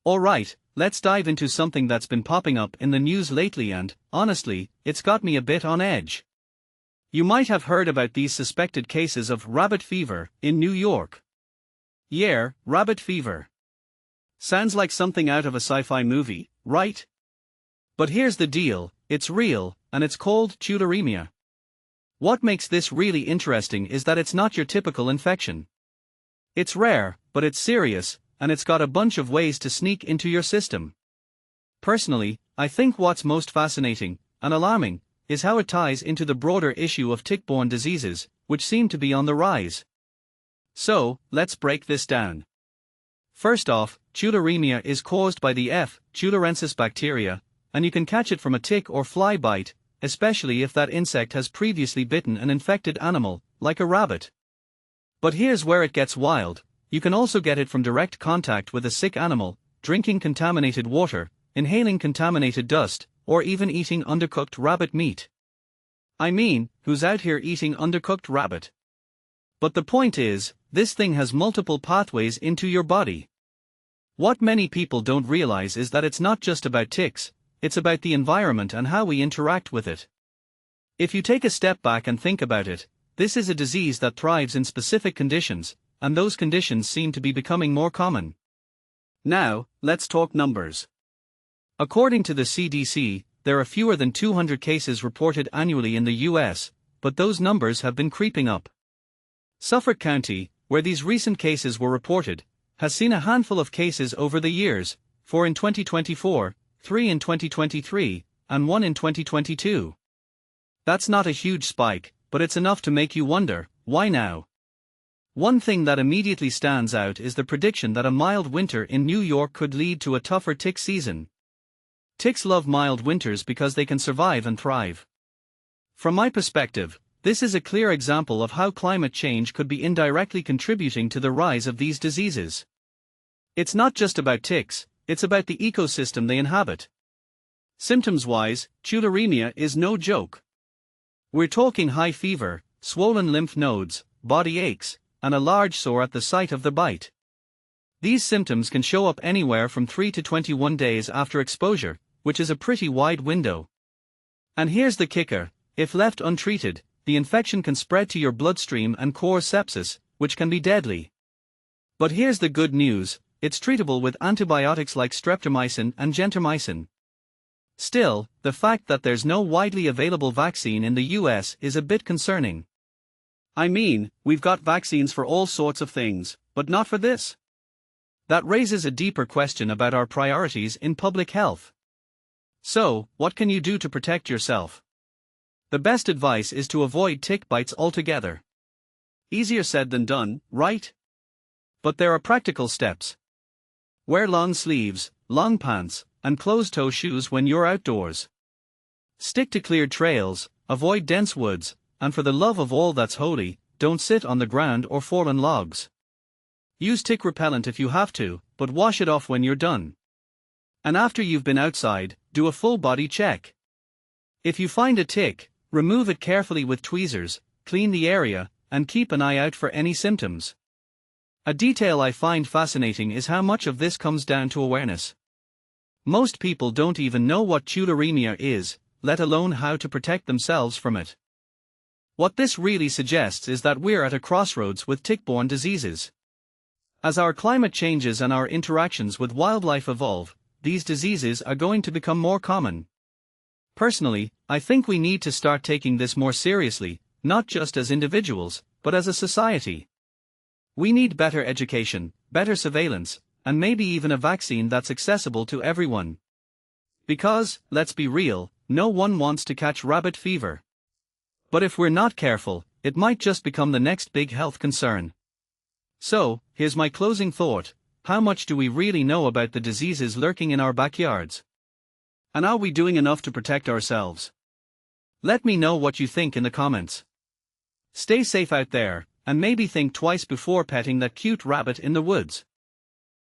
Alright, let's dive into something that's been popping up in the news lately and, honestly, it's got me a bit on edge. You might have heard about these suspected cases of rabbit fever in New York. Yeah, rabbit fever. Sounds like something out of a sci-fi movie, right? But here's the deal, it's real, and it's called tularemia. What makes this really interesting is that it's not your typical infection. It's rare, but it's serious, and it's got a bunch of ways to sneak into your system. Personally, I think what's most fascinating, and alarming, is how it ties into the broader issue of tick-borne diseases, which seem to be on the rise. So, let's break this down. First off, tularemia is caused by the tularensis bacteria, and you can catch it from a tick or fly bite, especially if that insect has previously bitten an infected animal, like a rabbit. But here's where it gets wild. You can also get it from direct contact with a sick animal, drinking contaminated water, inhaling contaminated dust, or even eating undercooked rabbit meat. I mean, who's out here eating undercooked rabbit? But the point is, this thing has multiple pathways into your body. What many people don't realize is that it's not just about ticks, it's about the environment and how we interact with it. If you take a step back and think about it, this is a disease that thrives in specific conditions, and those conditions seem to be becoming more common. Now, let's talk numbers. According to the CDC, there are fewer than 200 cases reported annually in the US, but those numbers have been creeping up. Suffolk County, where these recent cases were reported, has seen a handful of cases over the years, 4 in 2024, 3 in 2023, and 1 in 2022. That's not a huge spike, but it's enough to make you wonder, why now? One thing that immediately stands out is the prediction that a mild winter in New York could lead to a tougher tick season. Ticks love mild winters because they can survive and thrive. From my perspective, this is a clear example of how climate change could be indirectly contributing to the rise of these diseases. It's not just about ticks, it's about the ecosystem they inhabit. Symptoms-wise, tularemia is no joke. We're talking high fever, swollen lymph nodes, body aches, and a large sore at the site of the bite. These symptoms can show up anywhere from 3 to 21 days after exposure, which is a pretty wide window. And here's the kicker, if left untreated, the infection can spread to your bloodstream and cause sepsis, which can be deadly. But here's the good news, it's treatable with antibiotics like streptomycin and gentamicin. Still, the fact that there's no widely available vaccine in the US is a bit concerning. I mean, we've got vaccines for all sorts of things, but not for this. That raises a deeper question about our priorities in public health. So, what can you do to protect yourself? The best advice is to avoid tick bites altogether. Easier said than done, right? But there are practical steps. Wear long sleeves, long pants, and closed-toe shoes when you're outdoors. Stick to cleared trails, avoid dense woods, and for the love of all that's holy, don't sit on the ground or fallen logs. Use tick repellent if you have to, but wash it off when you're done. And after you've been outside, do a full body check. If you find a tick, remove it carefully with tweezers, clean the area, and keep an eye out for any symptoms. A detail I find fascinating is how much of this comes down to awareness. Most people don't even know what tularemia is, let alone how to protect themselves from it. What this really suggests is that we're at a crossroads with tick-borne diseases. As our climate changes and our interactions with wildlife evolve, these diseases are going to become more common. Personally, I think we need to start taking this more seriously, not just as individuals, but as a society. We need better education, better surveillance, and maybe even a vaccine that's accessible to everyone. Because, let's be real, no one wants to catch rabbit fever. But if we're not careful, it might just become the next big health concern. So, here's my closing thought, how much do we really know about the diseases lurking in our backyards? And are we doing enough to protect ourselves? Let me know what you think in the comments. Stay safe out there, and maybe think twice before petting that cute rabbit in the woods.